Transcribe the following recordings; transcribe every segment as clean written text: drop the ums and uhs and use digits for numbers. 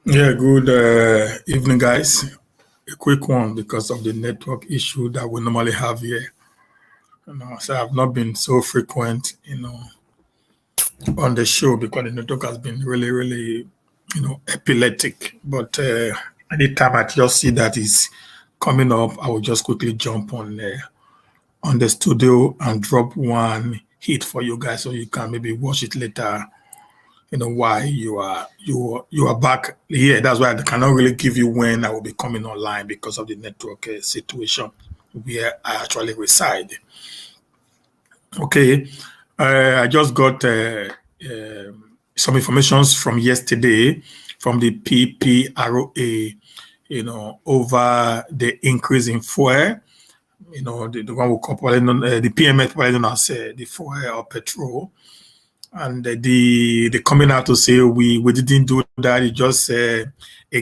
Yeah, good evening, guys. A quick one because of the network issue that we normally have here. So I've not been so frequent, on the show because the network has been really, really, epileptic. But anytime I just see that is coming up, I will just quickly jump on the studio and drop one hit for you guys so you can maybe watch it later. Why you are back here. That's why I cannot really give you when I will be coming online because of the network situation where I actually reside. Okay, I just got some informations from yesterday from the PPROA, over the increase in fuel. The one we call the PMS, probably known as the fuel or petrol. And the coming out to say we didn't do that. It's just a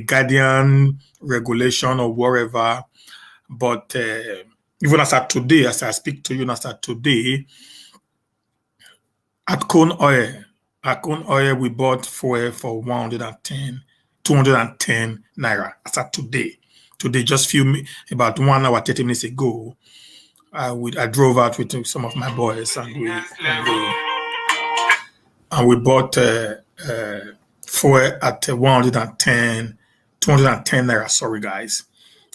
guardian regulation or whatever. But even as I speak to you, as at today, at Cone Oil, we bought fuel for 210 naira. As at today, just about 1 hour, 30 minutes ago, I drove out with some of my boys and we bought fuel at 210 naira. Sorry, guys,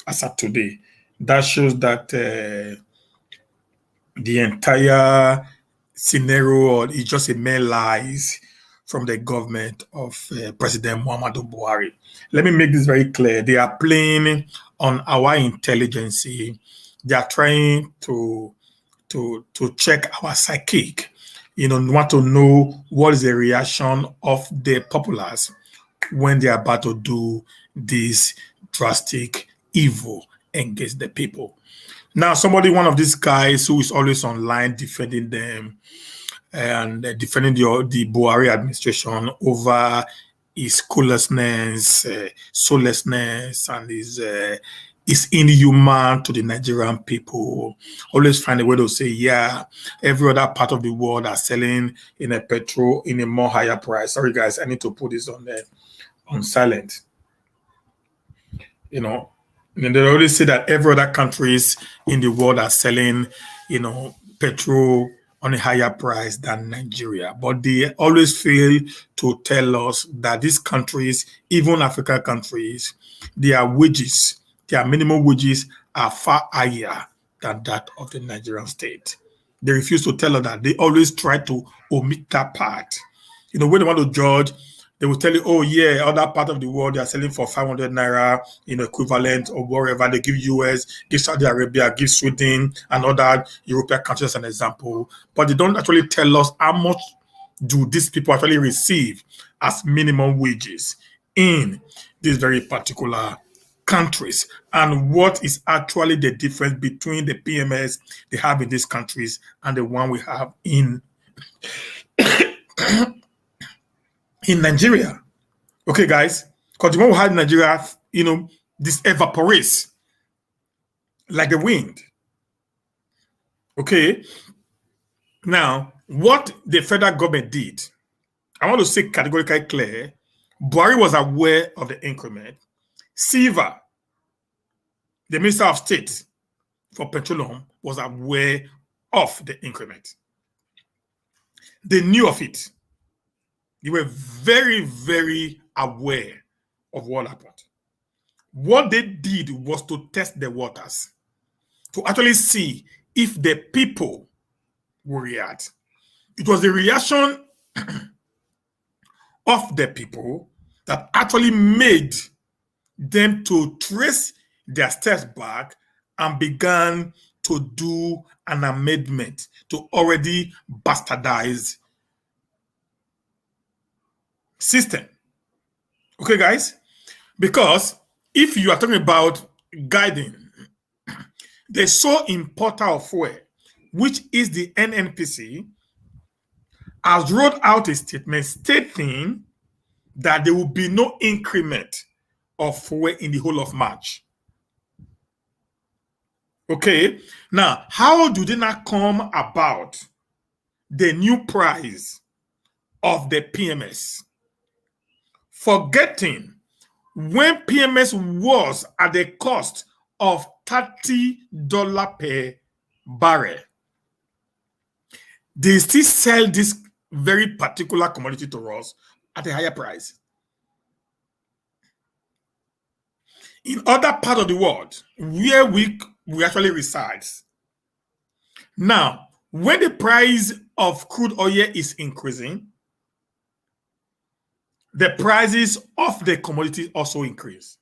as of today. That shows that the entire scenario is just a mere lies from the government of President Muhammadu Buhari. Let me make this very clear. They are playing on our intelligence. They are trying to check our psychic. Want to know what is the reaction of the populace when they are about to do this drastic evil against the people. Now, one of these guys who is always online defending them and defending the Buhari administration over his cluelessness, soullessness, and his inhuman to the Nigerian people. Always find a way to say, yeah, every other part of the world are selling in a petrol in a more higher price. Sorry, guys, I need to put this on silent. And they always say that every other countries in the world are selling, petrol on a higher price than Nigeria. But they always fail to tell us that these countries, even African countries, their minimum wages are far higher than that of the Nigerian state. They refuse to tell us that. They always try to omit that part. When they want to judge, they will tell you, oh yeah, other part of the world they are selling for 500 naira, equivalent or whatever. They give US, give Saudi Arabia, give Sweden, and other European countries as an example. But they don't actually tell us how much do these people actually receive as minimum wages in these very particular countries, and what is actually the difference between the PMS they have in these countries and the one we have in Nigeria. Okay, guys, because the one we had in Nigeria, this evaporates like the wind. Okay, now what the federal government did, I want to say categorically clear, Buhari was aware of the increment. Silva, the Minister of State for Petroleum, was aware of the increment. They knew of it. They were very, very aware of what happened. What they did was to test the waters, to actually see if the people will react. It was the reaction of the people that actually made them to trace their steps back and began to do an amendment to already bastardized system. Okay, guys? Because if you are talking about guiding, the sole importer of fuel, which is the NNPC, has rolled out a statement stating that there will be no increment of fuel in the whole of March. Okay, now how do they not come about the new price of the PMS? Forgetting when PMS was at the cost of $30 per barrel, they still sell this very particular commodity to us at a higher price. In other parts of the world where we actually reside, now, when the price of crude oil is increasing, the prices of the commodity also increase.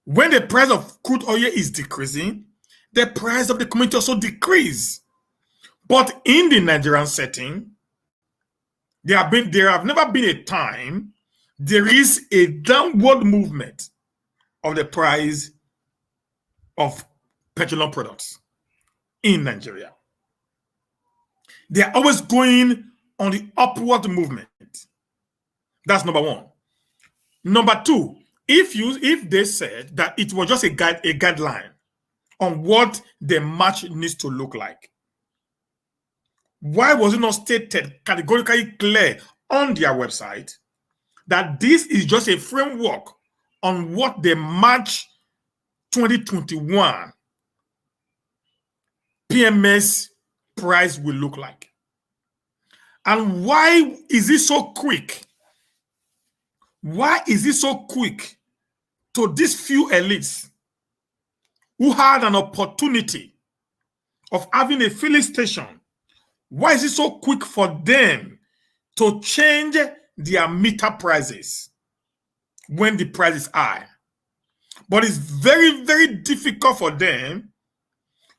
When the price of crude oil is decreasing, the price of the commodity also decrease. But in the Nigerian setting, there have never been a time there is a downward movement of the price of petroleum products in Nigeria. They are always going on the upward movement. That's number one. Number two, if they said that it was just a guideline on what the match needs to look like, why was it not stated categorically clear on their website that this is just a framework on what the March 2021 PMS price will look like? And why is it so quick? Why is it so quick to these few elites who had an opportunity of having a filling station? Why is it so quick for them to change their meter prices when the price is high? But it's very, very difficult for them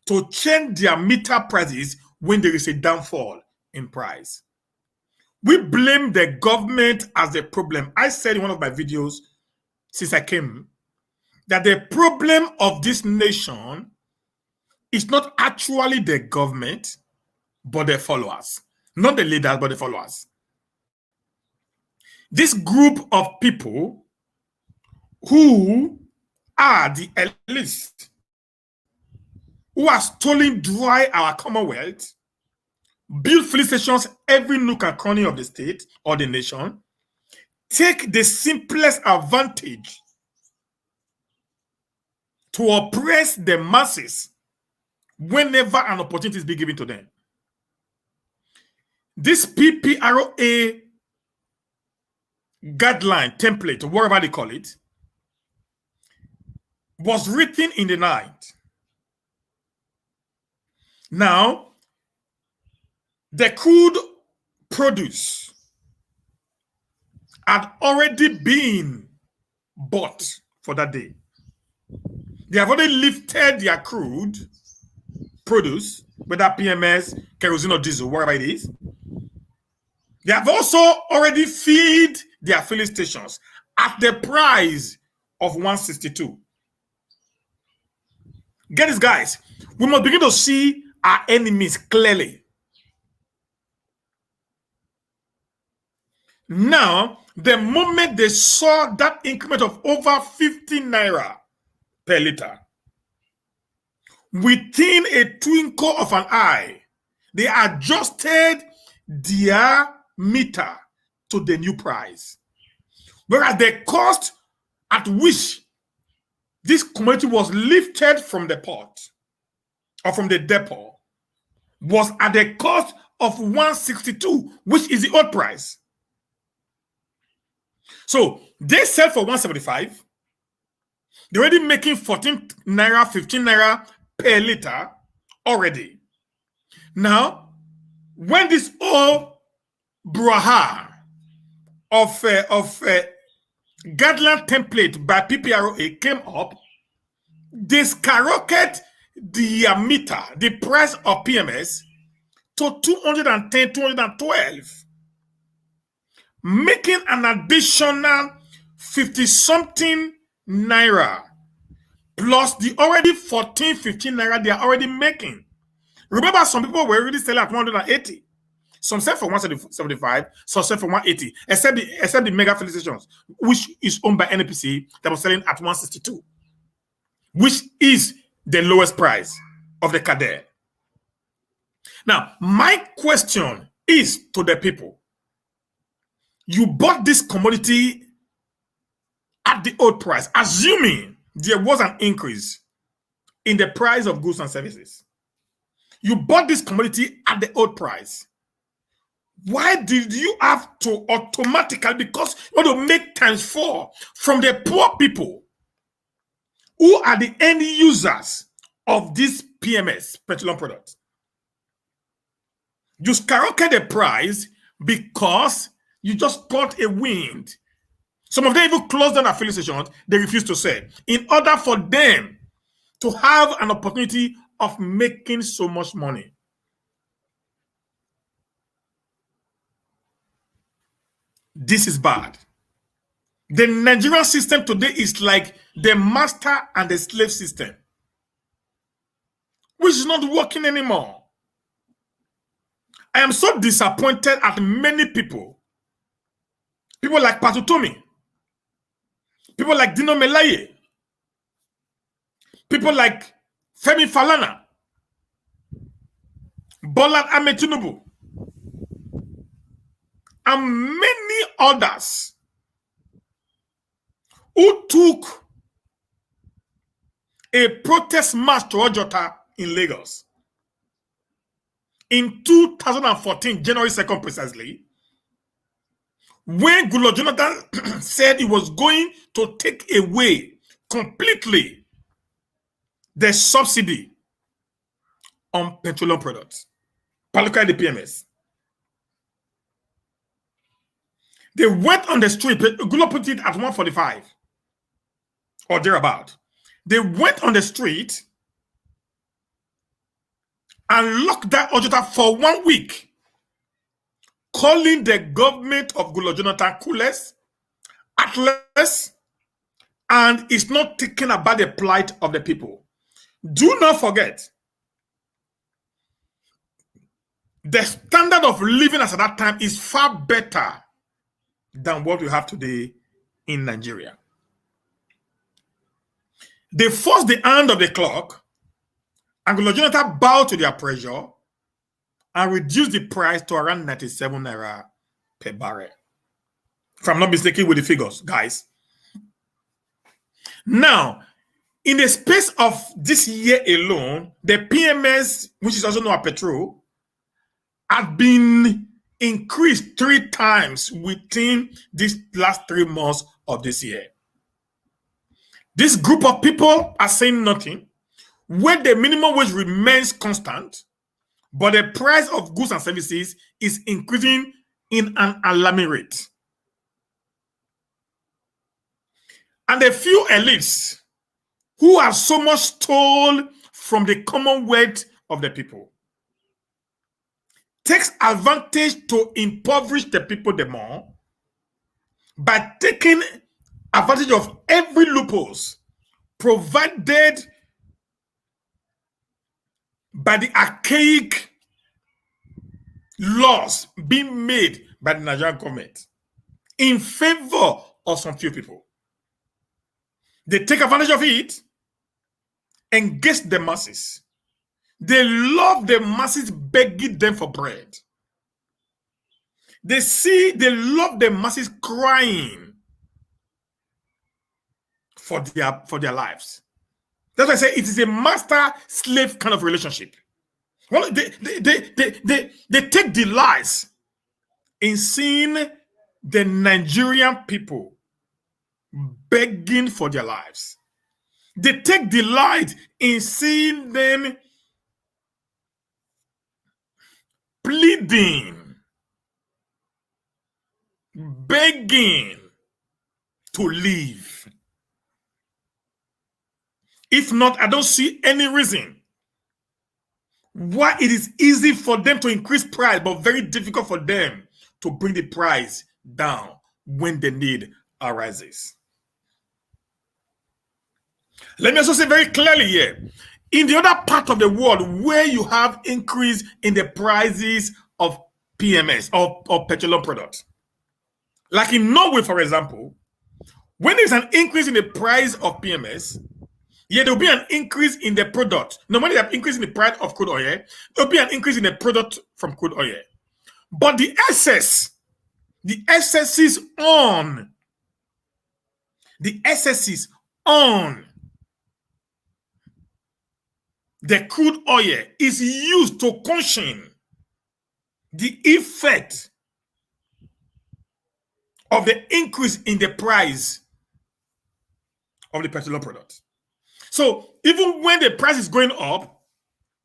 to change their meter prices when there is a downfall in price. We blame the government as the problem. I said in one of my videos since I came that the problem of this nation is not actually the government, but the followers. Not the leaders, but the followers. This group of people who are the elites, who are stealing dry our commonwealth, build filling stations every nook and cranny of the state or the nation, take the simplest advantage to oppress the masses whenever an opportunity is being given to them. This PPROA guideline template, or whatever they call it, was written in the night. Now, the crude produce had already been bought for that day. They have already lifted their crude produce, whether PMS, kerosene, or diesel, whatever it is. They have also already filled their filling stations at the price of 162. Get this, guys. We must begin to see our enemies clearly. Now, the moment they saw that increment of over 50 naira per liter, within a twinkle of an eye, they adjusted their meter to the new price. Whereas the cost at which this commodity was lifted from the port or from the depot was at the cost of 162, which is the old price. So they sell for 175. They're already making 14 naira, 15 naira per liter already. Now, when this old braha of guideline template by PPROA came up, they skyrocketed the meter, the price of PMS, to 210, 212, making an additional 50-something naira plus the already 14, 15 naira they are already making. Remember, some people were already selling at 180. Some sell for 175, some sell for 180, except the mega filling stations, which is owned by NPC, that was selling at 162, which is the lowest price of the Kader. Now, my question is to the people. You bought this commodity at the old price, assuming there was an increase in the price of goods and services. You bought this commodity at the old price. Why did you have to automatically, because you want to make times 4 from the poor people who are the end users of this PMS, petroleum product? You skyrocket the price because you just got a wind. Some of them even closed down their filling stations. They refuse to sell in order for them to have an opportunity of making so much money. This is bad. The Nigerian system today is like the master and the slave system, which is not working anymore. I am so disappointed at many people. People like Patutomi, people like Dino Melaye, people like Femi Falana, Bola Ahmed Tinubu, and many others who took a protest march to Ojota in Lagos in 2014, January 2nd precisely, when Goodluck Jonathan said he was going to take away completely the subsidy on petroleum products, particularly the PMS. They went on the street. Goodluck put it at 145 or thereabout. They went on the street and locked down Ojota for 1 week, calling the government of Goodluck Jonathan clueless, heartless, and is not thinking about the plight of the people. Do not forget, the standard of living as at that time is far better than what we have today in Nigeria. They forced the hand of the clock, and Goodluck Jonathan bowed to their pressure and reduced the price to around 97 naira per barrel. If I'm not mistaken with the figures, guys. Now, in the space of this year alone, the PMS, which is also known as petrol, had been increased 3 times within these last 3 months of this year. This group of people are saying nothing, where the minimum wage remains constant, but the price of goods and services is increasing in an alarming rate. And a few elites who have so much stole from the commonwealth of the people takes advantage to impoverish the people the more by taking advantage of every loopholes provided by the archaic laws being made by the Nigerian government in favor of some few people. They take advantage of it, engage the masses. They love the masses begging them for bread. They love the masses crying for their lives. That's why I say it is a master-slave kind of relationship. Well, they take delight in seeing the Nigerian people begging for their lives. They take delight in seeing them pleading, begging to live. If not, I don't see any reason why it is easy for them to increase price, but very difficult for them to bring the price down when the need arises. Let me also say very clearly here, in the other part of the world where you have increase in the prices of PMS or petroleum products, like in Norway, for example, when there's an increase in the price of PMS, yeah, there will be an increase in the product. Normally, they have increase in the price of crude oil. There will be an increase in the product from crude oil. But the excesses on the excesses on the crude oil is used to cushion the effect of the increase in the price of the petroleum product. So even when the price is going up,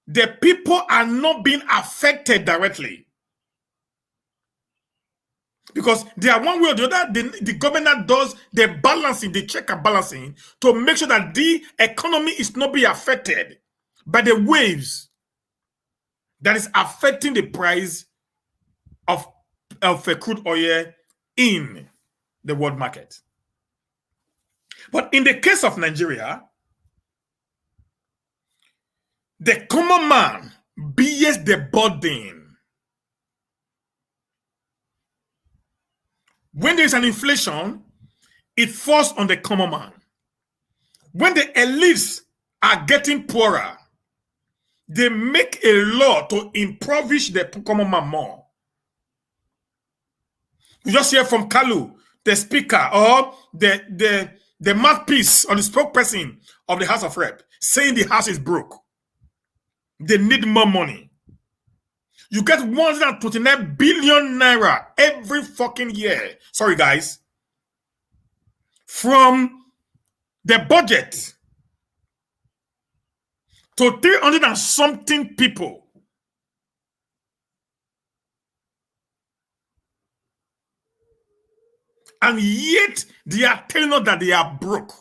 the people are not being affected directly. Because they are one way or the other, the government does the balancing, the check and balancing to make sure that the economy is not being affected by the waves that is affecting the price of crude oil in the world market. But in the case of Nigeria, the common man bears the burden. When there is an inflation, it falls on the common man. When the elites are getting poorer, they make a law to impoverish the common man more. You just hear from Kalu, the speaker, or the mouthpiece or the spokesperson of the House of Rep, saying the house is broke. They need more money. You get 129 billion naira every fucking year. Sorry, guys. From the budget to 300 and something people. And yet they are telling us that they are broke.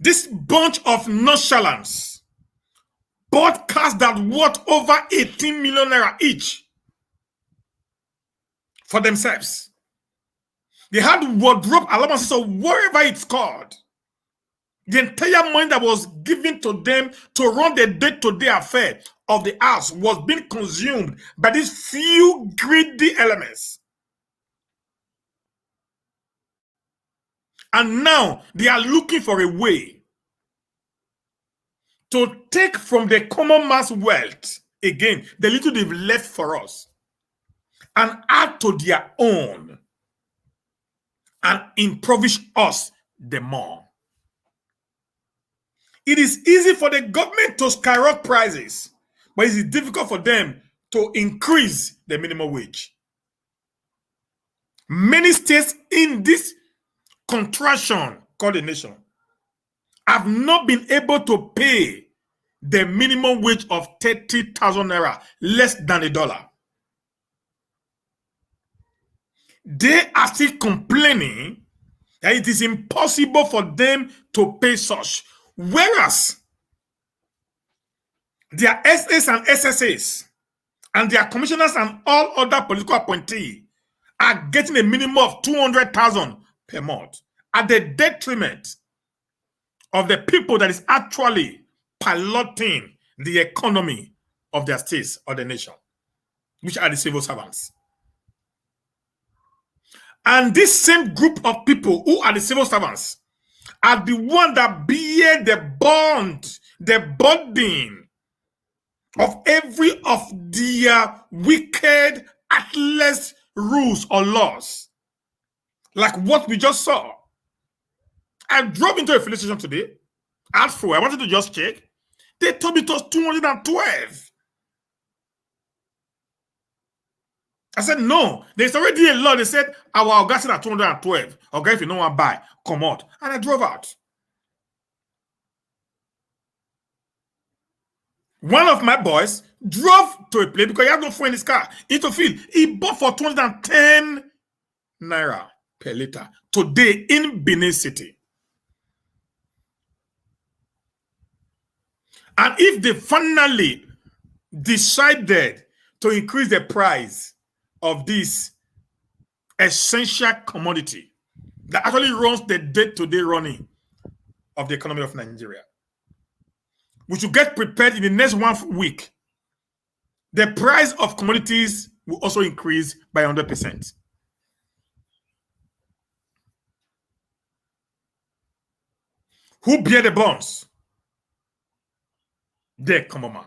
This bunch of nonchalance bought cars that worth over 18 million naira each for themselves. They had wardrobe allowances or whatever it's called. The entire money that was given to them to run the day-to-day affair of the house was being consumed by these few greedy elements. And now they are looking for a way to take from the common man's wealth, again, the little they've left for us, and add to their own and impoverish us the more. It is easy for the government to skyrocket prices, but it is difficult for them to increase the minimum wage. Many states in this contraction called a nation have not been able to pay the minimum wage of 30,000 naira, less than $1. They are still complaining that it is impossible for them to pay such, whereas their SS and SSAs and their commissioners and all other political appointees are getting a minimum of 200,000 per month at the detriment of the people that is actually piloting the economy of their states or the nation, which are the civil servants. And this same group of people who are the civil servants are the one that bear the bond, the burden of every of their wicked, heartless rules or laws. Like what we just saw. I drove into a filling station today. Asked for, I wanted to just check. They told me it was 212. I said, no, there's already a law. They said, our gas is at 212. Okay, if you don't want to buy, come out. And I drove out. One of my boys drove to a place because he had no fuel in his car. Into field. He bought for 210 naira per liter today in Benin City. And if they finally decided to increase the price of this essential commodity that actually runs the day-to-day running of the economy of Nigeria, we should get prepared in the next 1 week. The price of commodities will also increase by 100%. Who bear the bonds? The common man.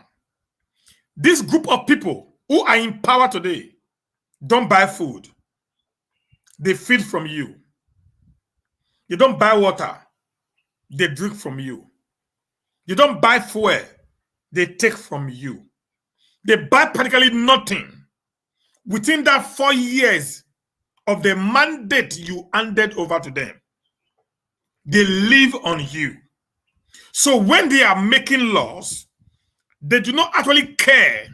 This group of people who are in power today don't buy food. They feed from you. You don't buy water, they drink from you. You don't buy fuel, they take from you. They buy practically nothing. Within that 4 years of the mandate you handed over to them, they live on you. So when they are making laws, they do not actually care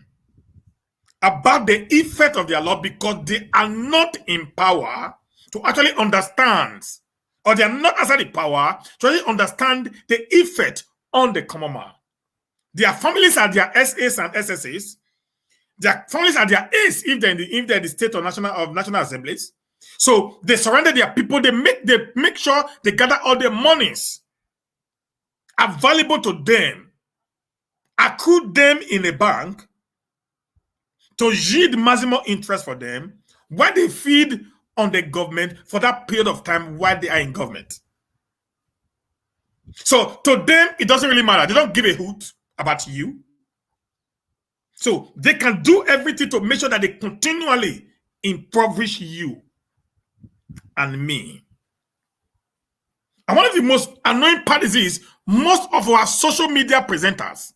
about the effect of their law because they are not in power to actually understand, or they are not actually power to actually understand the effect on the common man. Their families are their SAs and SSAs. Their families are their A's if they're in the state or national assemblies. So they surrender their people. They make sure they gather all their monies available to them, accrue them in a bank to yield maximum interest for them while they feed on the government for that period of time while they are in government. So to them, it doesn't really matter. They don't give a hoot about you. So they can do everything to make sure that they continually impoverish you and me. And one of the most annoying parts is most of our social media presenters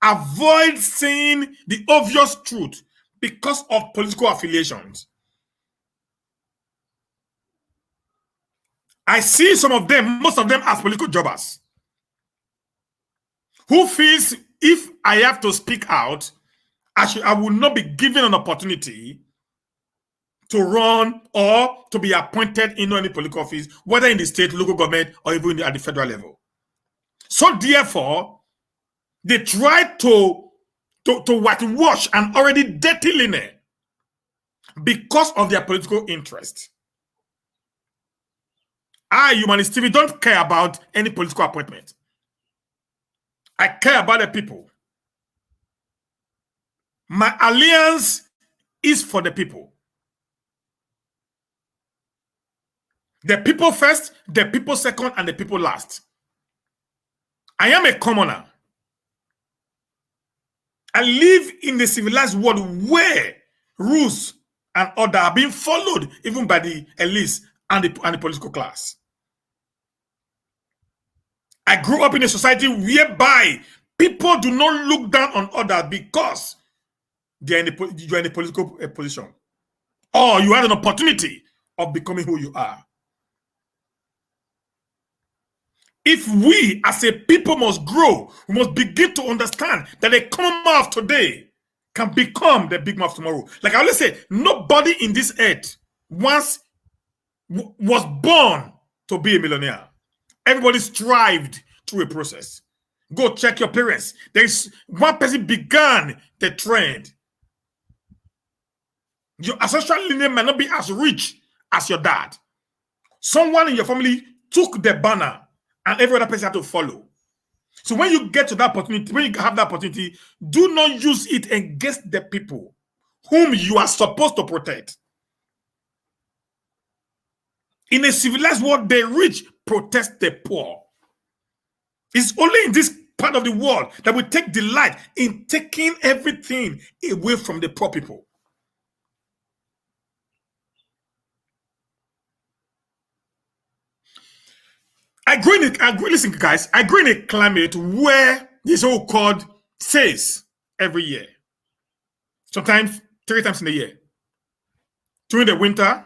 avoid saying the obvious truth because of political affiliations. I see some of them, most of them as political jobbers, who feels if I have to speak out, I will not be given an opportunity to run or to be appointed in any political office, whether in the state, local government, or even at the federal level. So therefore, they try to whitewash an already dirty linen because of their political interest. I, Humanist TV, don't care about any political appointment. I care about the people. My alliance is for the people. The people first, the people second, and the people last. I am a commoner. I live in the civilized world where rules and order are being followed even by the elites and the political class. I grew up in a society whereby people do not look down on others because you are in a political position, or you had an opportunity of becoming who you are. If we as a people must grow, we must begin to understand that the common man of today can become the big man of tomorrow. Like I always say, nobody in this earth was born to be a millionaire. Everybody strived through a process. Go check your parents. There is one person began the trend. Your ancestral lineage might not be as rich as your dad. Someone in your family took the banner and every other person had to follow. So when you get to that opportunity, when you have that opportunity, do not use it against the people whom you are supposed to protect. In a civilized world, the rich protest the poor. It's only in this part of the world that we take delight in taking everything away from the poor people. Listen, guys, I grew in a climate where this so-called says every year. Sometimes 3 times in a year. During the winter,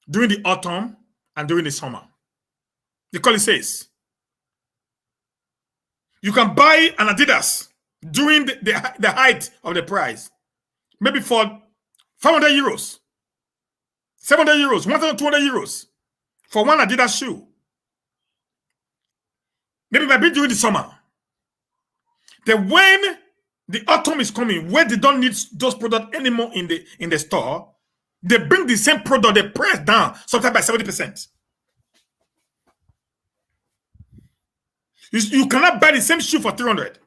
during the autumn, and during the summer. They call it says. You can buy an Adidas during the height of the price. Maybe for 500 euros, 700 euros, 1,200 euros for one Adidas shoe. Maybe it might be during the summer. Then when the autumn is coming, where they don't need those products anymore in the store, they bring the same product, the price down, sometimes by 70%. You cannot buy the same shoe for 300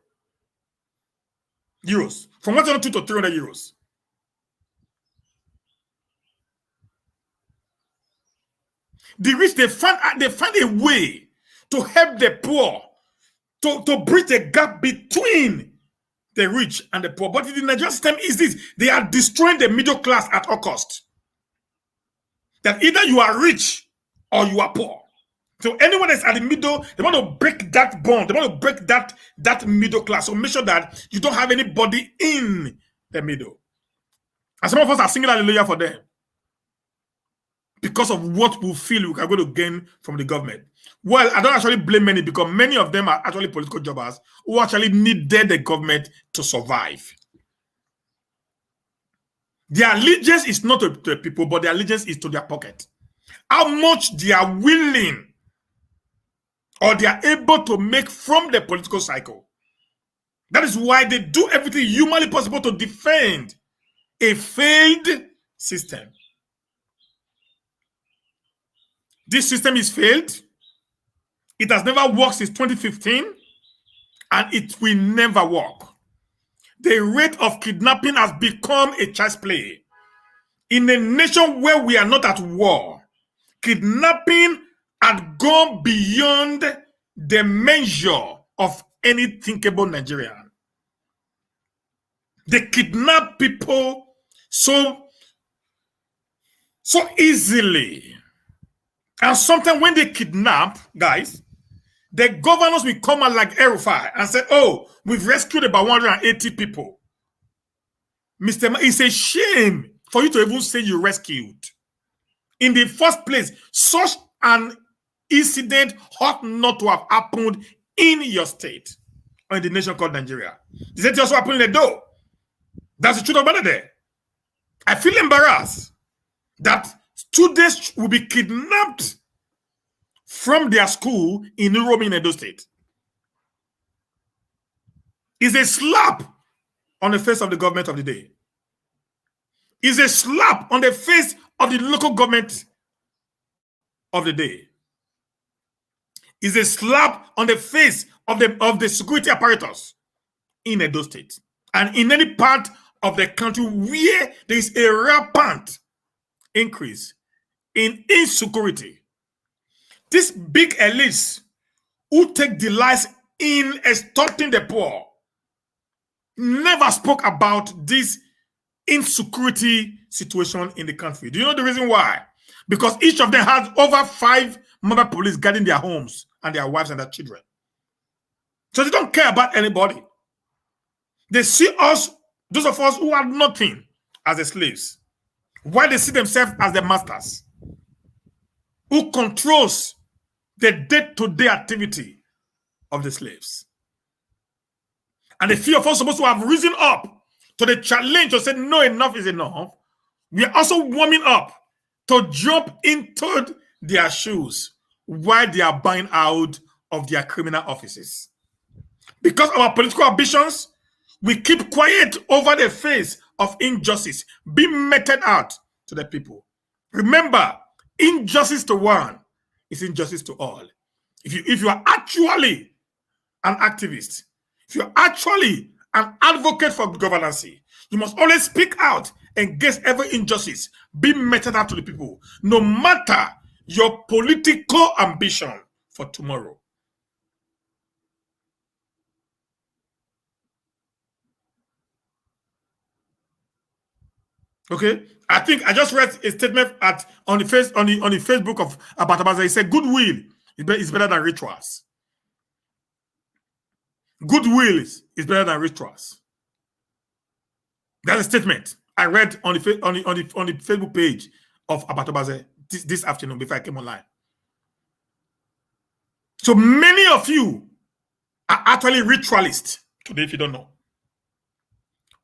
euros, from 102 to 300 euros. The rich, they find a way to help the poor, to bridge the gap between the rich and the poor. But the Nigerian system is this: they are destroying the middle class at all cost. That either you are rich or you are poor. So anyone that's at the middle, they want to break that bond. They want to break that middle class. So make sure that you don't have anybody in the middle. And some of us are singing hallelujah for them because of what we feel we are going to gain from the government. Well, I don't actually blame many because many of them are actually political jobbers who actually needed the government to survive. Their allegiance is not to the people, but their allegiance is to their pocket. How much they are willing or they are able to make from the political cycle. That is why they do everything humanly possible to defend a failed system. This system is failed. It has never worked since 2015, and it will never work. The rate of kidnapping has become a child's play. In a nation where we are not at war, kidnapping had gone beyond the measure of any thinkable Nigerian. They kidnap people so easily. And sometimes when they kidnap, guys, the governors will come out like El-Rufai and say, oh, we've rescued about 180 people. Mr. It's a shame for you to even say you rescued. In the first place, such an incident ought not to have happened in your state or in the nation called Nigeria. Is it also happening in the door? That's the truth about it there. I feel embarrassed that students will be kidnapped from their school in Uromi in Edo State. It's a slap on the face of the government of the day. It's a slap on the face of the local government of the day. It's a slap on the face of the security apparatus in Edo State and in any part of the country where there is a rampant increase in insecurity. These big elites who take delight in extorting the poor never spoke about this insecurity situation in the country. Do you know the reason why? Because each of them has over 5 mobile police guarding their homes and their wives and their children. So they don't care about anybody. They see us, those of us who are nothing, as the slaves, while they see themselves as the masters, who controls the day-to-day activity of the slaves. And the few of us supposed to have risen up to the challenge to say, no, enough is enough. We are also warming up to jump into their shoes while they are buying out of their criminal offices. Because of our political ambitions, we keep quiet over the face of injustice being meted out to the people. Remember, injustice to one is injustice to all. If you are actually an activist, if you're actually an advocate for governance, you must always speak out against every injustice being meted out to the people, no matter your political ambition for tomorrow. Okay, I think I just read a statement on the Facebook of Abatabaza. He said, "Goodwill is better than rituals. Goodwill is better than rituals." That's a statement I read on the Facebook page of Abatabaza this afternoon before I came online. So many of you are actually ritualists today, if you don't know.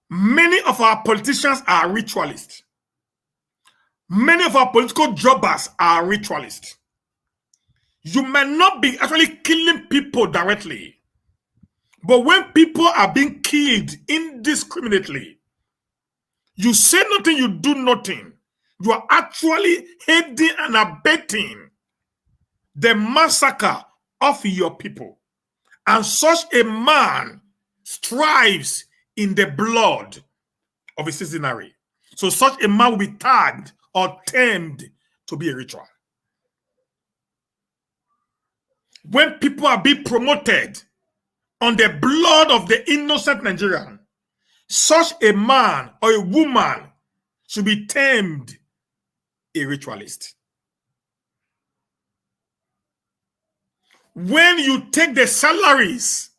Many of our politicians are ritualists. Many of our political jobbers are ritualists. You may not be actually killing people directly, but when people are being killed indiscriminately, you say nothing, you do nothing. You are actually aiding and abetting the massacre of your people. And such a man strives in the blood of his citizenry. So such a man will be tagged or termed to be a ritual. When people are being promoted on the blood of the innocent Nigerian, such a man or a woman should be termed a ritualist. when you take the salaries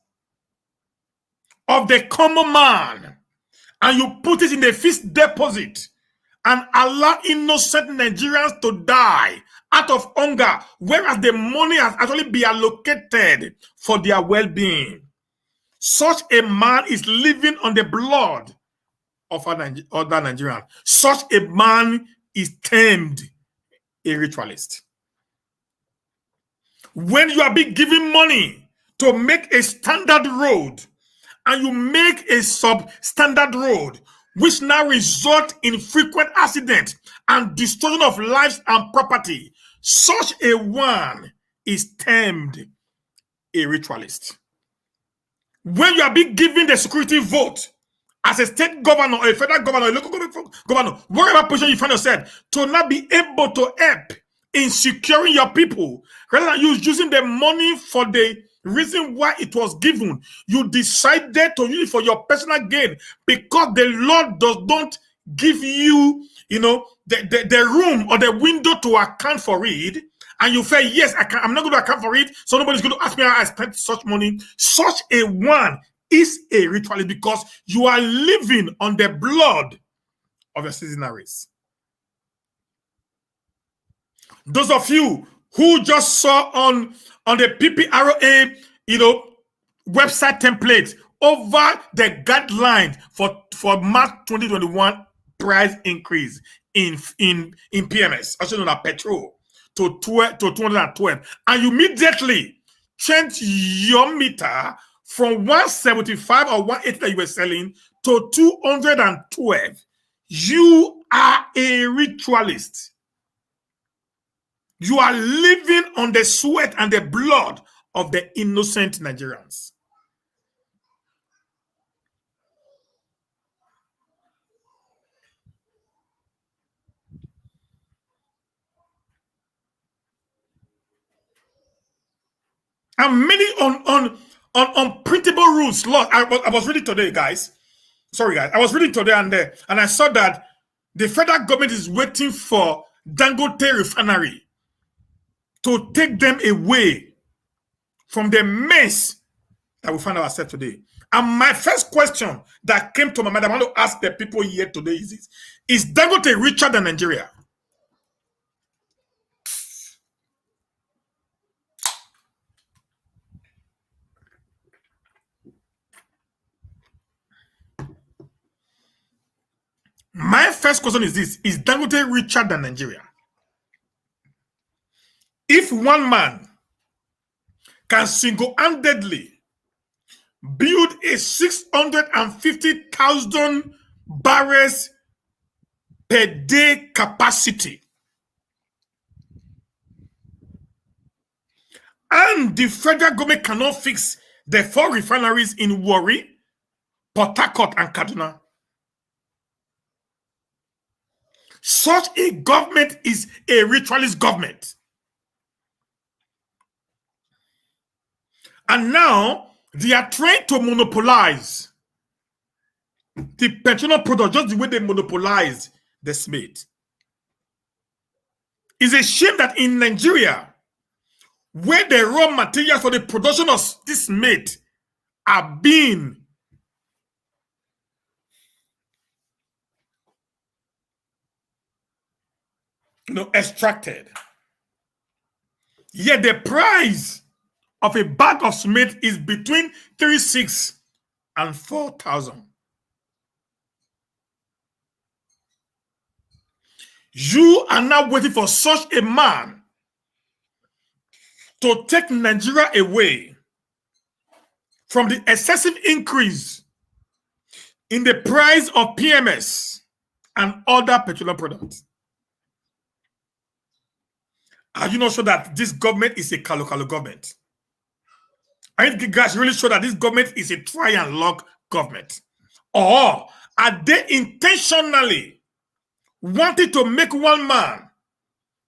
of the common man and you put it in a fixed deposit and allow innocent Nigerians to die out of hunger, whereas the money has actually been allocated for their well-being. Such a man is living on the blood of other Nigerians. Such a man is termed a ritualist. When you are being given money to make a standard road and you make a substandard road, which now result in frequent accidents and destruction of lives and property, such a one is termed a ritualist. When you are being given the security vote as a state governor, a federal governor, a local governor, wherever position you find yourself, to not be able to help in securing your people, rather than you using the money for the reason why it was given, you decided to use it for your personal gain because the Lord does not give you, the room or the window to account for it. And you say, yes, I'm not going to account for it, so nobody's going to ask me how I spent such money. Such a one is a ritualist because you are living on the blood of your citizens. Those of you who just saw on the PPRA, website template over the guidelines for March 2021 price increase in PMS, also known as petrol, to 212, and you immediately change your meter from 175 or 180 that you were selling to 212. You are a ritualist. You are living on the sweat and the blood of the innocent Nigerians. And many unprintable rules. Lord, I was reading today, guys. Sorry, guys. I was reading today and I saw that the federal government is waiting for Dangote refinery to take them away from the mess that we find ourselves today. And my first question that came to my mind, I want to ask the people here today is this: is Dangote richer than Nigeria? My first question is this: is Dangote richer than Nigeria? If one man can single-handedly build a 650,000 barrels per day capacity, and the federal government cannot fix the 4 refineries in Warri, Port Harcourt, and Kaduna, such a government is a ritualist government. And now they are trying to monopolize the petroleum product just the way they monopolize the Smith. It's a shame that in Nigeria, where the raw materials for the production of this Smith are being extracted, yet the price of a bag of Smith is between 3,600 and 4,000. You are now waiting for such a man to take Nigeria away from the excessive increase in the price of PMS and other petroleum products. Are you not sure that this government is a Kalo government? Are you guys really sure that this government is a try and lock government? Or are they intentionally wanting to make one man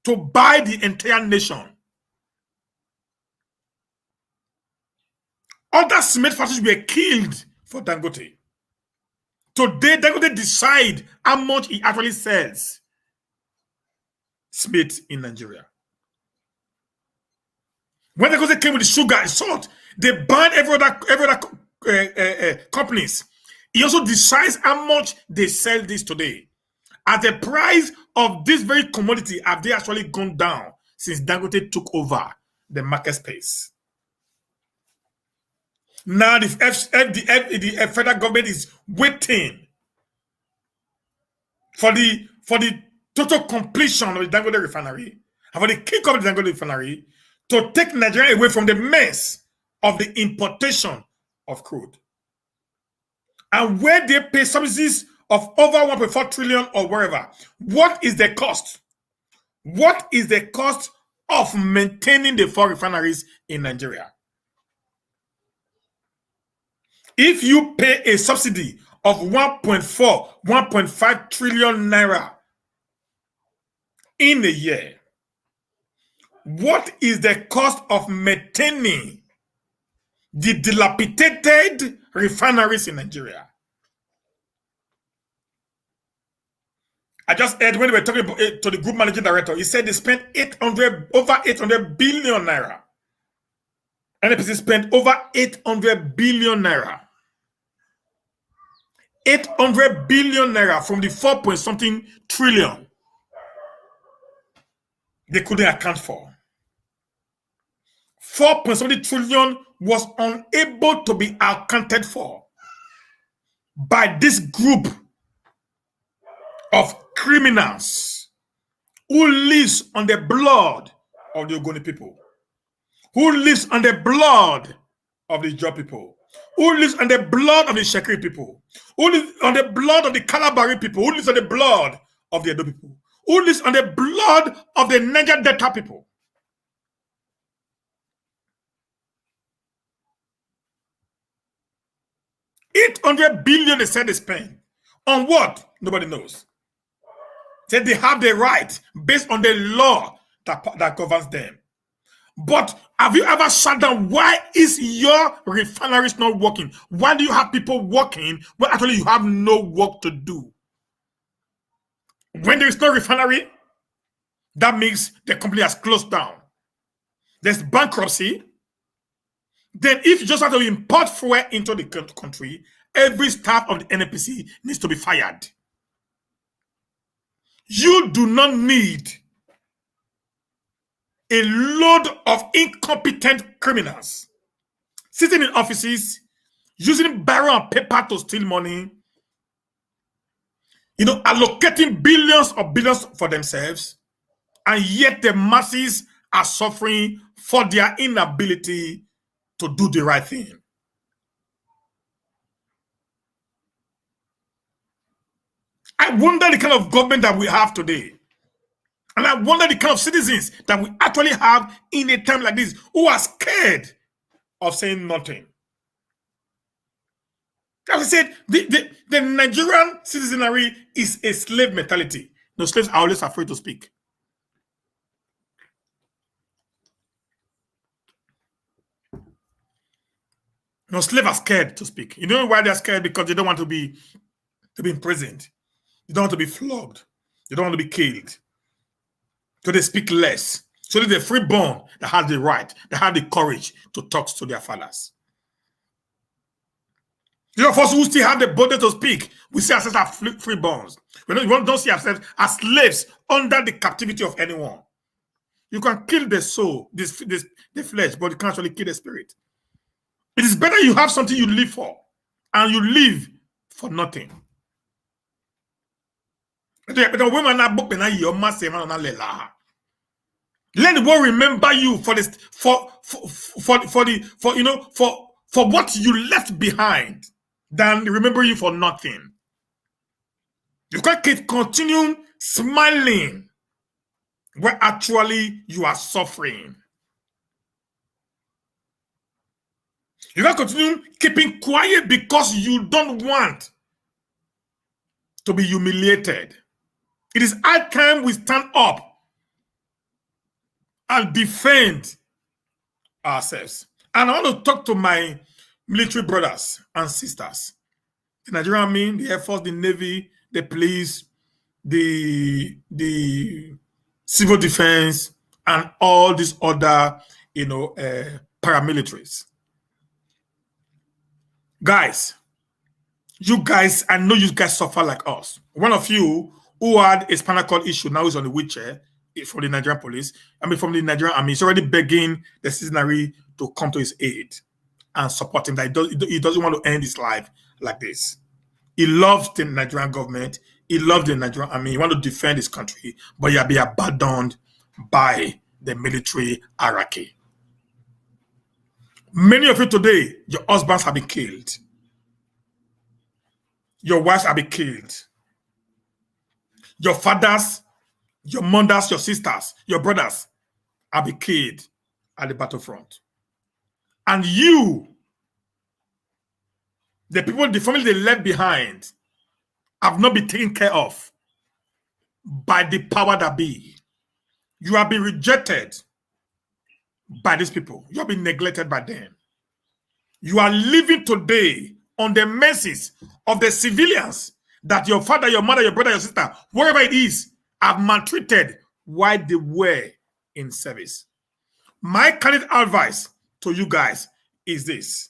to buy the entire nation? Other cement factories were killed for Dangote. Today, Dangote decide how much he actually sells Smith in Nigeria. When Dangote came with the sugar and salt, they banned every other companies. He also decides how much they sell this today. As the price of this very commodity have they actually gone down since Dangote took over the market space. Now the federal government is waiting for the total completion of the Dangote refinery and for the kick-off of the Dangote refinery to take Nigeria away from the mess of the importation of crude. And where they pay subsidies of over 1.4 trillion or wherever, what is the cost? What is the cost of maintaining the 4 refineries in Nigeria? If you pay a subsidy of 1.4, 1.5 trillion naira in a year, what is the cost of maintaining the dilapidated refineries in Nigeria? I just heard when we were talking to the group managing director, he said they spent over 800 billion naira. NPC spent over 800 billion naira. 800 billion naira from the 4 point something trillion they couldn't account for. 4 point something trillion was unable to be accounted for by this group of criminals who lives on the blood of the Ogoni people, who lives on the blood of the Ijaw people, who lives on the blood of the Shekiri people, who lives on the blood of the Kalabari people, who lives on the blood of the Edo people, who lives on the blood of the Niger Delta people. $800 billion they said they spent. On what? Nobody knows. Said they have the right based on the law that governs them. But have you ever sat down? Why is your refineries not working? Why do you have people working when actually you have no work to do? When there is no refinery, that means the company has closed down. There's bankruptcy. Then if you just have to import fuel into the country, every staff of the NNPC needs to be fired. You do not need a load of incompetent criminals sitting in offices, using barrel and paper to steal money, allocating billions of billions for themselves, and yet the masses are suffering for their inability to do the right thing. I wonder the kind of government that we have today. And I wonder the kind of citizens that we actually have in a time like this who are scared of saying nothing. As I said, the Nigerian citizenry is a slave mentality. No, slaves are always afraid to speak. No, slaves are scared to speak. You know why they're scared? Because they don't want to be imprisoned. They don't want to be flogged. They don't want to be killed. So they speak less. So they're freeborn that has the right, that have the courage to talk to their fathers. The of us who still have the body to speak, we see ourselves as freeborns. We don't see ourselves as slaves under the captivity of anyone. You can kill the soul, the flesh, but you can't actually kill the spirit. It is better you have something you live for, and you live for nothing. Let the world remember you for what you left behind than remember you for nothing. You can't keep continuing smiling where actually you are suffering. You can't continue keeping quiet because you don't want to be humiliated. It is high time we stand up and defend ourselves. And I want to talk to my military brothers and sisters. The Nigerian Army, the Air Force, the Navy, the police, the civil defense, and all these other paramilitaries. Guys, you guys, I know you guys suffer like us. One of you who had a spinal cord issue now is on the wheelchair from the Nigerian police. From the Nigerian army. He's already begging the citizenry to come to his aid and support him. That he doesn't want to end his life like this. He loves the Nigerian government. He loves the Nigerian army. He wants to defend his country, but he'll be abandoned by the military hierarchy. Many of you today, your husbands have been killed. Your wives have been killed. Your fathers, your mothers, your sisters, your brothers have been killed at the battlefront. And you, the people, the family they left behind, have not been taken care of by the power that be. You have been rejected by these people. You have been neglected by them. You are living today on the mercies of the civilians that your father, your mother, your brother, your sister, wherever it is, have maltreated while they were in service. My candid advice to you guys is this.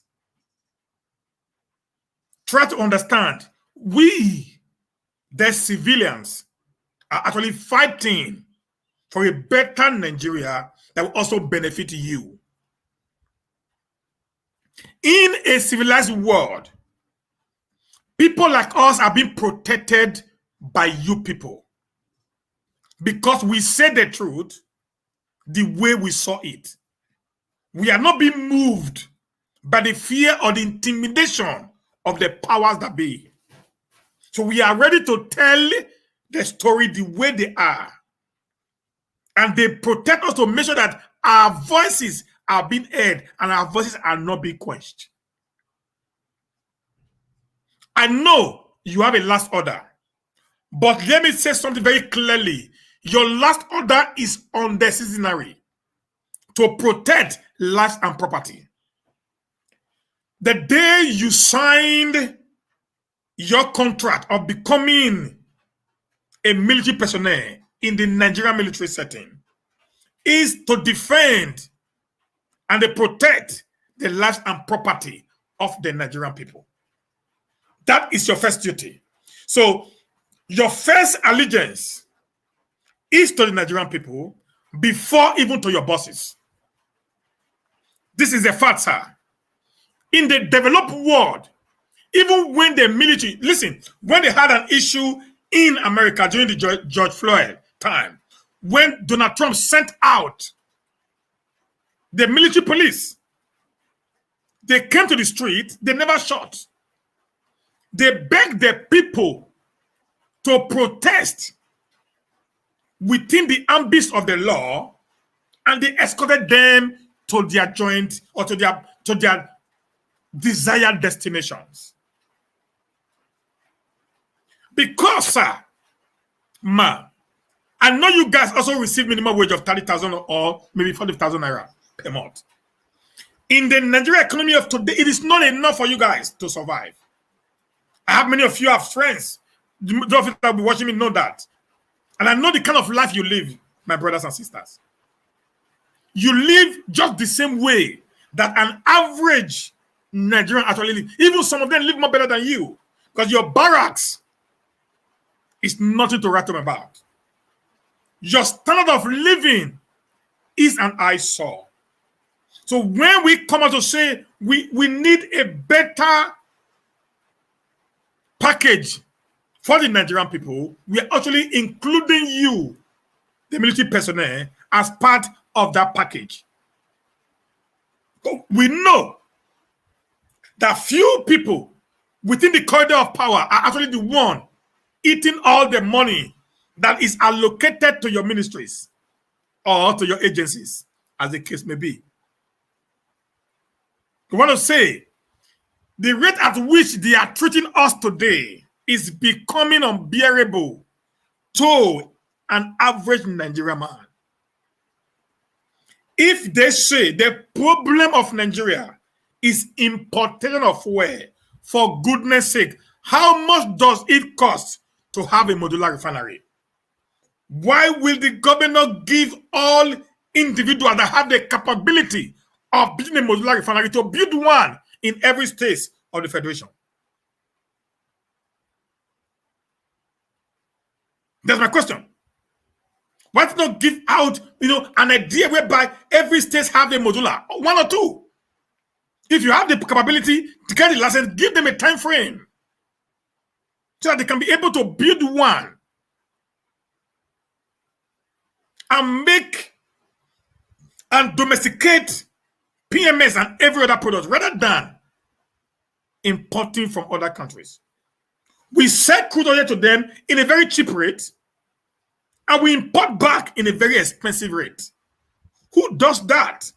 Try to understand, we, the civilians, are actually fighting for a better Nigeria that will also benefit you. In a civilized world, people like us are being protected by you people because we say the truth the way we saw it. We are not being moved by the fear or the intimidation of the powers that be. So we are ready to tell the story the way they are. And they protect us to make sure that our voices are being heard and our voices are not being quenched. I know you have a last order, but let me say something very clearly. Your last order is on the citizenry to protect lives and property. The day you signed your contract of becoming a military personnel in the Nigerian military setting is to defend and to protect the lives and property of the Nigerian people. That is your first duty. So your first allegiance is to the Nigerian people before even to your bosses. This is a fact, sir. In the developed world, even when the military, listen, when they had an issue in America during the George Floyd time, when Donald Trump sent out the military police, they came to the street, they never shot. They begged the people to protest within the ambit of the law, and they escorted them to their joint or to their desired destinations. Because, sir, I know you guys also receive minimum wage of 30,000 or maybe 40,000 naira per month. In the Nigerian economy of today, it is not enough for you guys to survive. I have many of you have friends. Those of you that will be watching me know that. And I know the kind of life you live, my brothers and sisters. You live just the same way that an average Nigerian actually lives. Even some of them live more better than you. Because your barracks is nothing to write them about. Your standard of living is an eyesore. So when we come out to say we need a better package for the Nigerian people, we are actually including you, the military personnel, as part of that package. But we know that few people within the corridor of power are actually the one eating all the money that is allocated to your ministries or to your agencies, as the case may be. I want to say, the rate at which they are treating us today is becoming unbearable to an average Nigerian man. If they say the problem of Nigeria is importation of fuel, for goodness sake, how much does it cost to have a modular refinery? Why will the government not give all individuals that have the capability of building a modular refinery to build one in every state of the federation. That's my question. Why not give out, an idea whereby every state have a modular, one or two? If you have the capability to get the license, give them a time frame so that they can be able to build one and make and domesticate PMS and every other product rather than importing from other countries. We sell crude oil to them in a very cheap rate and we import back in a very expensive rate. Who does that?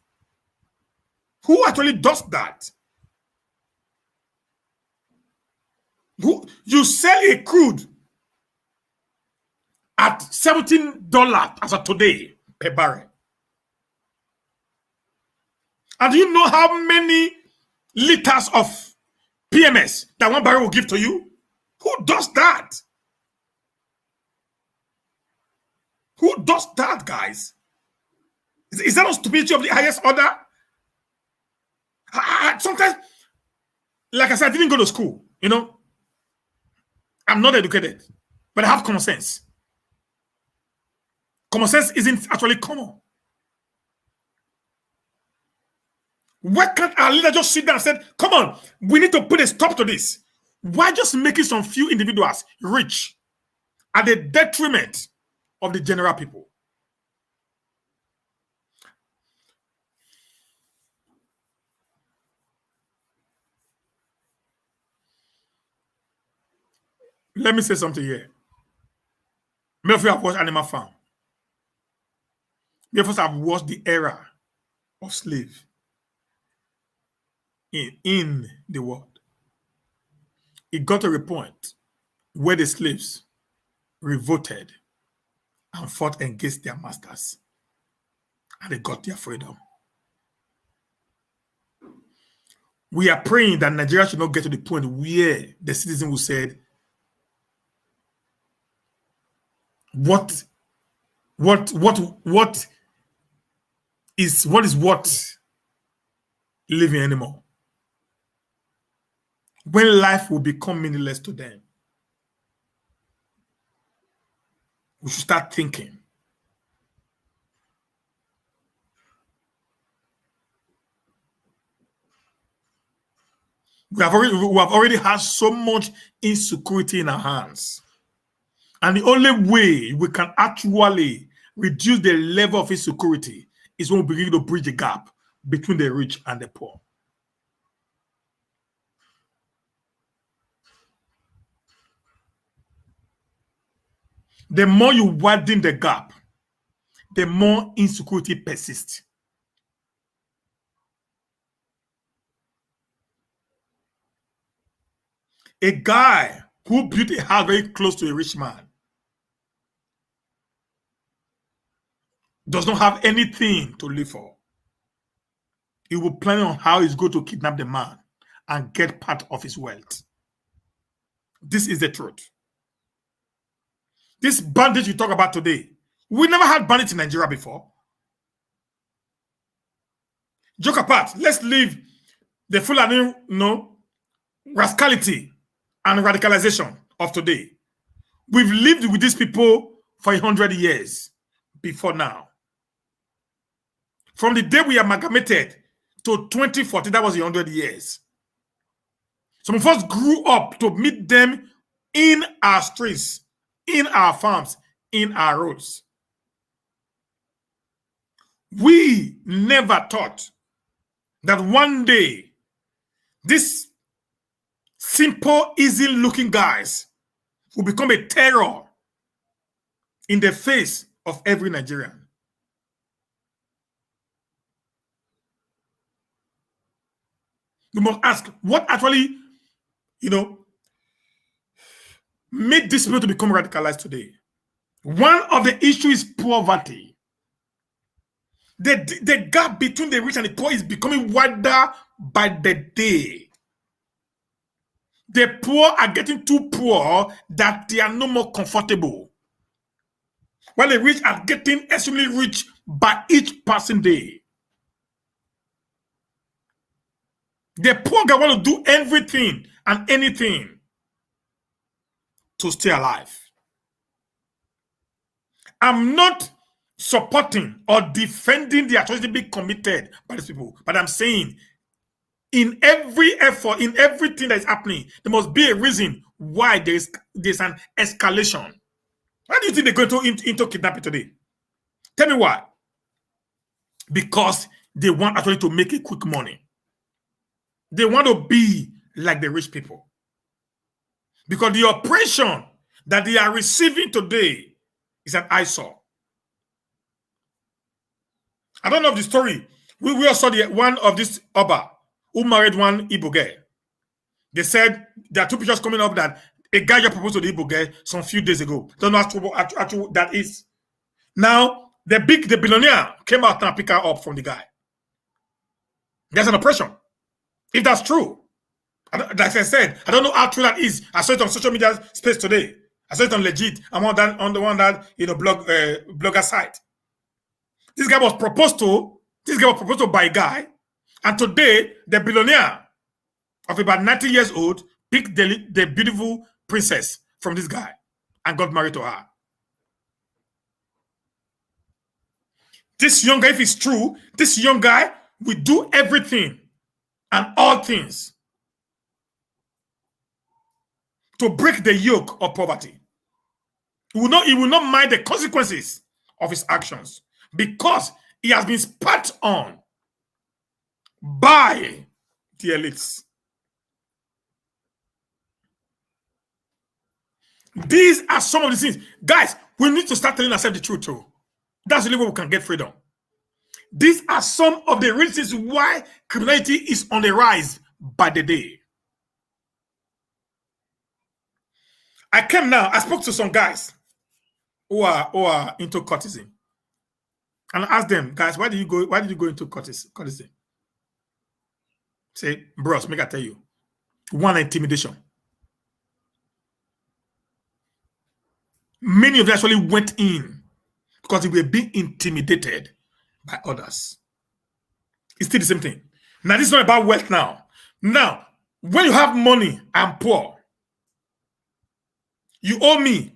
Who actually does that? You sell a crude at $17 as of today per barrel. And do you know how many liters of PMS that one barrel will give to you? Who does that? Who does that, guys? Is that not stupidity of the highest order? Sometimes, like I said, I didn't go to school, I'm not educated, but I have common sense. Common sense isn't actually common. Why can't our leader just sit down and say, come on, we need to put a stop to this? Why just making some few individuals rich at the detriment of the general people? Let me say something here. Many of you have watched Animal Farm. Many of us have watched the era of slave in the world. It got to a point where the slaves revolted and fought against their masters, and they got their freedom. We are praying that Nigeria should not get to the point where the citizen will say, what is what living anymore? When life will become meaningless to them, we should start thinking. We have already had so much insecurity in our hands. And the only way we can actually reduce the level of insecurity is when we begin to bridge the gap between the rich and the poor. The more you widen the gap, the more insecurity persists. A guy who built a house very close to a rich man does not have anything to live for. He will plan on how he's going to kidnap the man and get part of his wealth. This is the truth. This bandage you talk about today, we never had bandits in Nigeria before. Joke apart, let's leave the Fulani, rascality and radicalization of today. We've lived with these people for 100 years before now. From the day we amalgamated to 2014, that was 100 years. Some of us grew up to meet them in our streets, in our farms, in our roads. We never thought that one day these simple, easy-looking guys will become a terror in the face of every Nigerian. You must ask, what actually, made these people to become radicalized today? One of the issues is poverty. The gap between the rich and the poor is becoming wider by the day. The poor are getting too poor that they are no more comfortable, while the rich are getting extremely rich by each passing day. The poor guy want to do everything and anything to stay alive. I'm not supporting or defending the atrocity being committed by these people, but I'm saying in every effort, in everything that is happening, there must be a reason why there's an escalation. Why do you think they're going into kidnapping today? Tell me why. Because they want actually to make a quick money. They want to be like the rich people. Because the oppression that they are receiving today is an eyesore. I don't know of the story. We all saw the one of this Oba who married one Igbo girl. They said there are two pictures coming up that a guy just proposed to the Igbo girl some few days ago. Don't know actually that is. Now, the billionaire came out and picked her up from the guy. There's an oppression. If that's true, like I said, I don't know how true that is. I saw it on social media space today. I saw it on Legit. I'm on the one that blogger site. This guy was proposed to. This guy was proposed to by a guy, and today the billionaire of about 90 years old picked the beautiful princess from this guy and got married to her. This young guy, if it's true, this young guy will do everything and all things to break the yoke of poverty. He will not mind the consequences of his actions because he has been spat on by the elites. These are some of the things. Guys, we need to start telling ourselves the truth too. That's the only way we can get freedom. These are some of the reasons why criminality is on the rise by the day. I spoke to some guys who are into courtesan. And I asked them, guys, why did you go into courtesan? Say, bros, make I tell you. One, intimidation. Many of them actually went in because they were being intimidated by others. It's still the same thing. Now, this is not about wealth now. Now, when you have money, I'm poor. You owe me.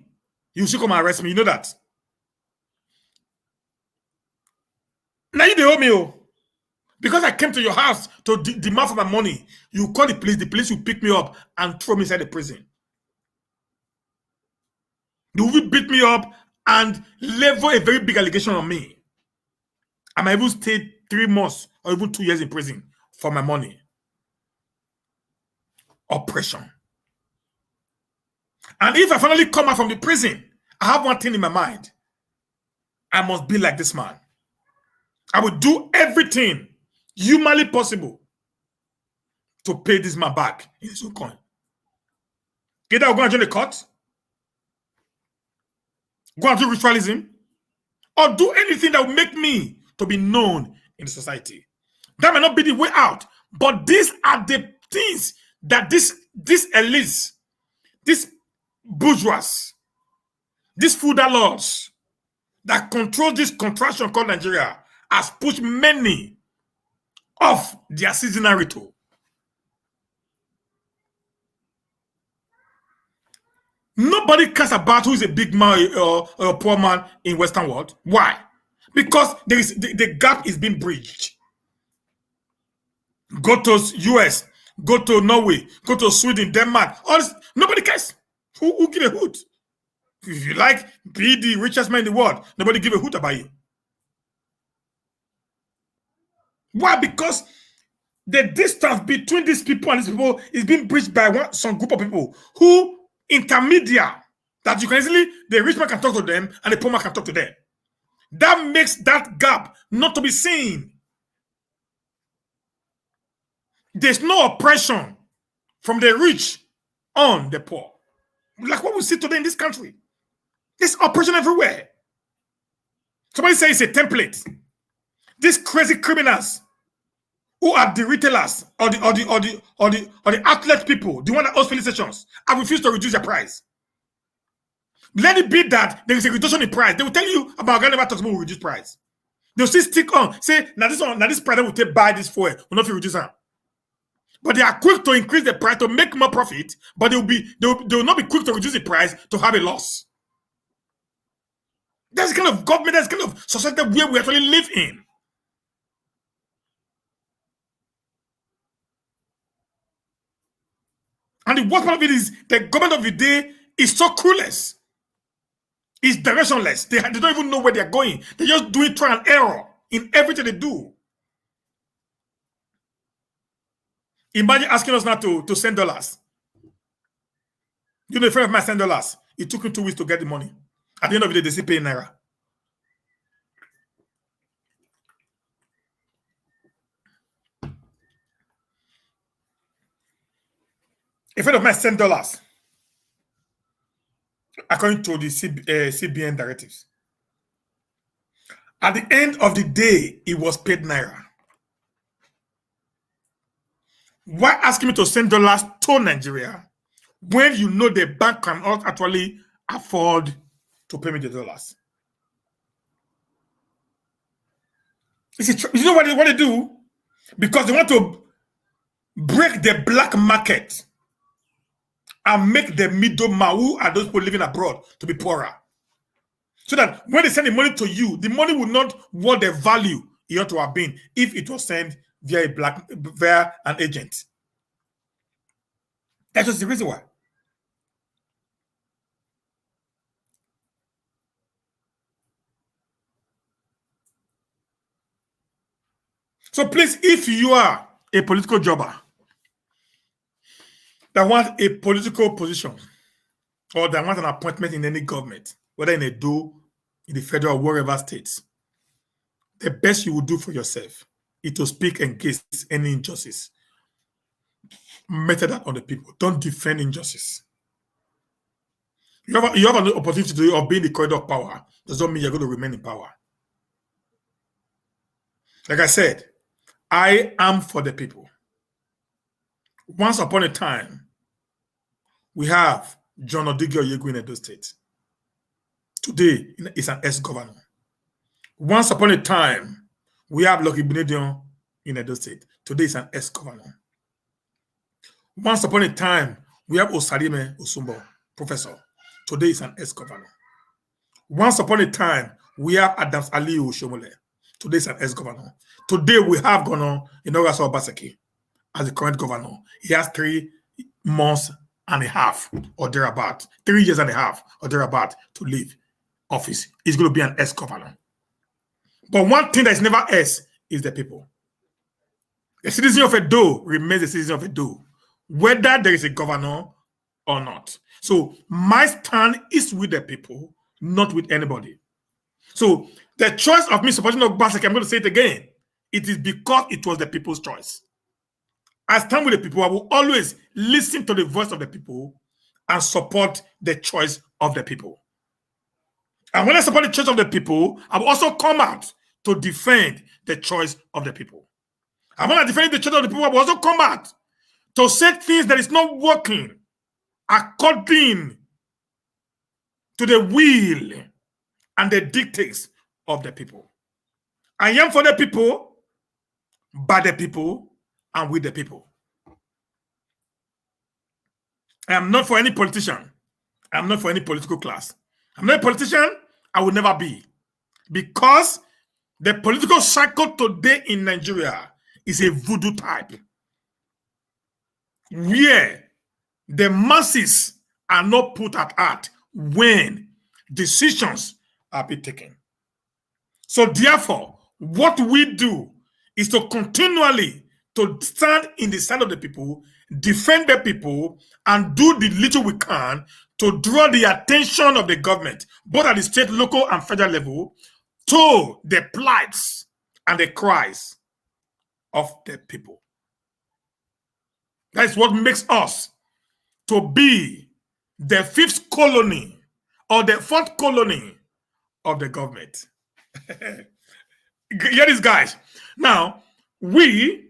You should come and arrest me. You know that. Now you don't owe me. Oh. Because I came to your house to demand for my money. You call the police will pick me up and throw me inside the prison. They will beat me up and level a very big allegation on me. I might even stay 3 months or even 2 years in prison for my money. Oppression. And if I finally come out from the prison, I have one thing in my mind. I must be like this man. I will do everything humanly possible to pay this man back in his own coin. Either I'll go and join the court, go and do ritualism, or do anything that will make me to be known in the society. That may not be the way out, but these are the things that this elites, this bourgeois, these feudal lords that control this contraction called Nigeria has pushed many off their seasonal ritual. Nobody cares about who is a big man or a poor man in Western world. Why? Because the gap is being bridged. Go to US, go to Norway, go to Sweden, Denmark. All this, nobody cares. Who give a hoot? If you like, be the richest man in the world. Nobody give a hoot about you. Why? Because the distance between these people and these people is being bridged by some group of people who intermediate that you can easily, the rich man can talk to them and the poor man can talk to them. That makes that gap not to be seen. There's no oppression from the rich on the poor. Like what we see today in this country. There's oppression everywhere. Somebody says it's a template. These crazy criminals who are the retailers or the outlet people, the one that owns filling stations, I refuse to reduce their price. Let it be that there is a reduction in price. They will tell you about Ghana talks about reduce price. They'll still stick on. Say, now this price will take buy this for it. Will not reduce them. But they are quick to increase the price to make more profit, but they will not be quick to reduce the price to have a loss. That's the kind of government, that's the kind of society where we actually live in. And the worst part of it is the government of the day is so clueless. It's directionless. They don't even know where they're going. They just do it trial and error in everything they do. Imagine asking us now to send dollars. You know, a friend of mine sent dollars. It took him 2 weeks to get the money. At the end of the day, they still pay naira. A friend of mine sent dollars according to the CBN directives. At the end of the day, it was paid naira. Why asking me to send dollars to Nigeria when you know the bank cannot actually afford to pay me the dollars? You know what they do? Because they want to break the black market and make the middleman, who are those people living abroad, to be poorer. So that when they send the money to you, the money will not worth the value it ought to have been if it was sent via an agent. That's just the reason why. So please, if you are a political jobber that wants a political position or that wants an appointment in any government, whether in a DO, in the federal, wherever states, the best you will do for yourself is to speak against any injustice meted out on the people. Don't defend injustice. You have an opportunity of being the corridor of power. Does not mean you're going to remain in power. Like I said, I am for the people. Once upon a time, we have John Odigio Oyegu in Edo State. Today, he's an ex-governor. Once upon a time, we have Lucky Benedion in Edo State. Today, he's an ex-governor. Once upon a time, we have Osadime Osumbo, professor. Today, he's an ex-governor. Once upon a time, we have Adams Aliyu Oshomole. Today, he's an ex-governor. Today, we have Governor Inogaso Obaseki as the current governor. He has 3 months and a half or thereabout, 3 years and a half or thereabout to leave office. He's going to be an ex-governor. But one thing that is never S is the people. A citizen of Edo remains a citizen of Edo, whether there is a governor or not. So my stand is with the people, not with anybody. So the choice of me supporting Obaseki, I'm going to say it again, it is because it was the people's choice. I stand with the people. I will always listen to the voice of the people and support the choice of the people. And when I support the choice of the people, I will also come out to defend the choice of the people. And when I defend the choice of the people, I will also come out to say things that is not working according to the will and the dictates of the people. I am for the people, by the people, and with the people. I am not for any politician. I am not for any political class. I'm not a politician. I will never be. Because the political cycle today in Nigeria is a voodoo type, where the masses are not put at heart when decisions are being taken. So therefore, what we do is to continually to stand in the side of the people, defend the people, and do the little we can to draw the attention of the government, both at the state, local, and federal level, to the plights and the cries of the people. That is what makes us to be the 5th colony or the 4th colony of the government. Hear this, guys. Now, we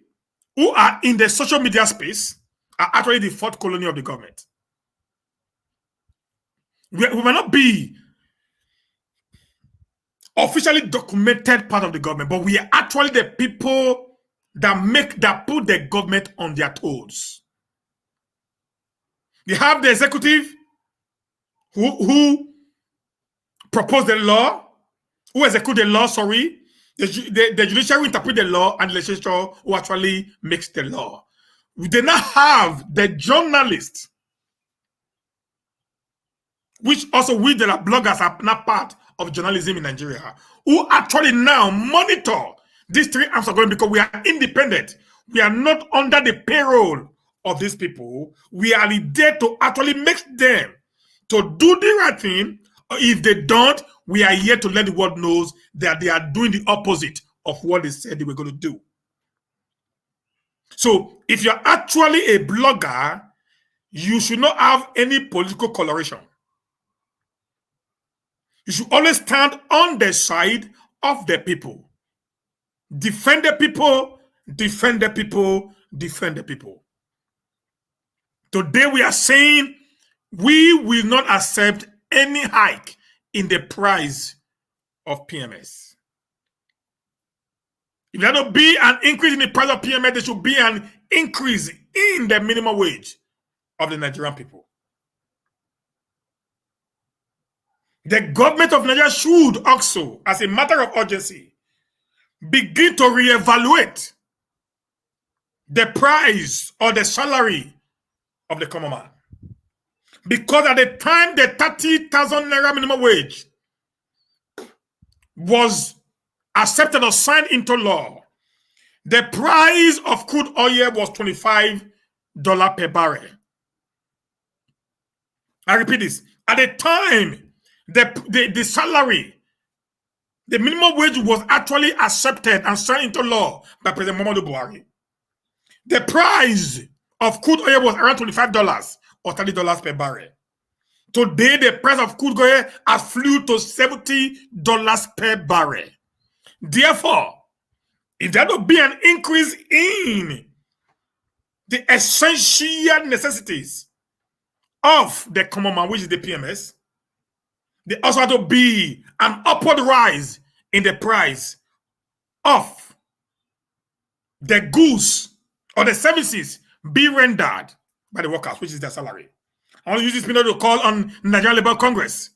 who are in the social media space are actually the 4th colony of the government. We may not be officially documented part of the government, but we are actually the people that put the government on their toes. You have the executive who propose the law, who execute the law, sorry. The judiciary interpret the law, and the legislature who actually makes the law. We do not have the journalists, which also we that are bloggers are not part of journalism in Nigeria, who actually now monitor these three arms of government, because we are independent. We are not under the payroll of these people. We are there to actually make them to do the right thing. If they don't, we are here to let the world know that they are doing the opposite of what they said they were going to do. So if you're actually a blogger, you should not have any political coloration. You should always stand on the side of the people. Defend the people, defend the people, defend the people. Today we are saying we will not accept any hike in the price of PMS. If there will be an increase in the price of PMS, there should be an increase in the minimum wage of the Nigerian people. The government of Nigeria should also, as a matter of urgency, begin to reevaluate the price or the salary of the common man. Because at the time the 30,000 naira minimum wage was accepted or signed into law, the price of crude oil was $25 per barrel. I repeat this. At the time, the salary, the minimum wage was actually accepted and signed into law by President Muhammadu Buhari. The price of crude oil was around $25 or $30 per barrel. Today, the price of crude oil has flew to $70 per barrel. Therefore, if there will be an increase in the essential necessities of the common man, which is the PMS, there also have to be an upward rise in the price of the goods or the services being rendered by the workers, which is their salary. I want to use this period to call on Nigerian Labour Congress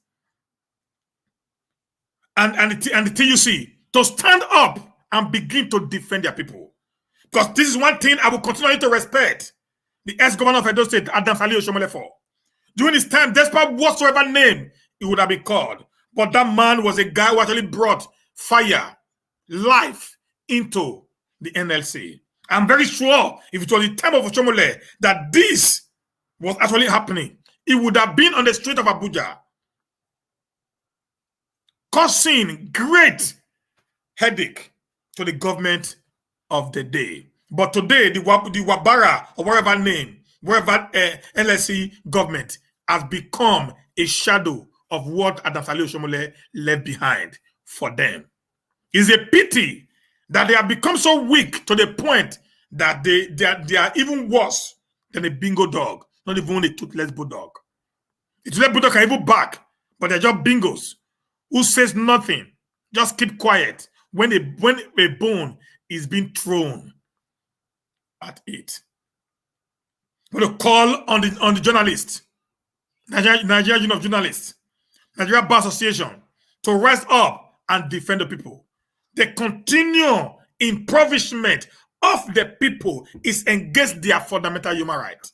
and the TUC to stand up and begin to defend their people. Because this is one thing I will continue to respect the ex-governor of Edo State, Advocacy, for. During his time, despite whatsoever name he would have been called, but that man was a guy who actually brought fire, life into the NLC. I'm very sure if it was the time of Oshomole that this was actually happening, he would have been on the street of Abuja, causing great headache to the government of the day. But today, the Wabara, or whatever name, wherever NLC government has become a shadow of what Adamsali Oshomole left behind for them. It's a pity that they have become so weak to the point that they are even worse than a bingo dog, not even a toothless bulldog. A toothless bulldog can even bark, but they're just bingos who says nothing, just keep quiet when a bone is being thrown at it. I'm going to call on the journalists, Nigerian Union of Journalists, Nigeria Bar Association, to rise up and defend the people. The continual impoverishment of the people is against their fundamental human rights.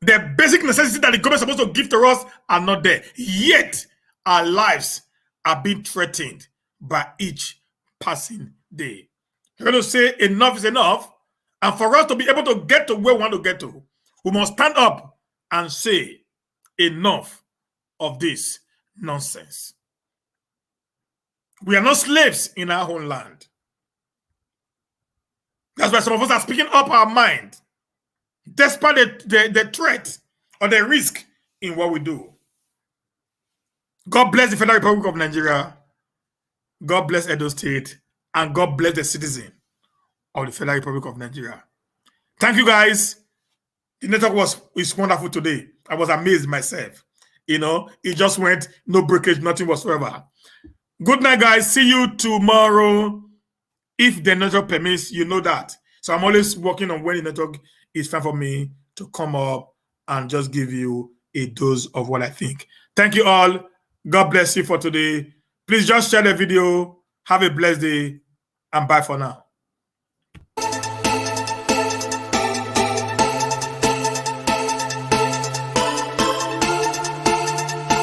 The basic necessities that the government is supposed to give to us are not there. Yet, our lives are being threatened by each passing day. We're going to say enough is enough. And for us to be able to get to where we want to get to, we must stand up and say enough of this nonsense. We are not slaves in our own land. That's why some of us are speaking up our mind, despite the threat or the risk in what we do. God bless the Federal Republic of Nigeria. God bless Edo State. And God bless the citizen of the Federal Republic of Nigeria. Thank you, guys. The network is wonderful today. I was amazed myself. It just went, no breakage, nothing whatsoever. Good night, guys. See you tomorrow. If the network permits, you know that. So I'm always working on when the network is fine for me to come up and just give you a dose of what I think. Thank you all. God bless you for today. Please just share the video. Have a blessed day and bye for now.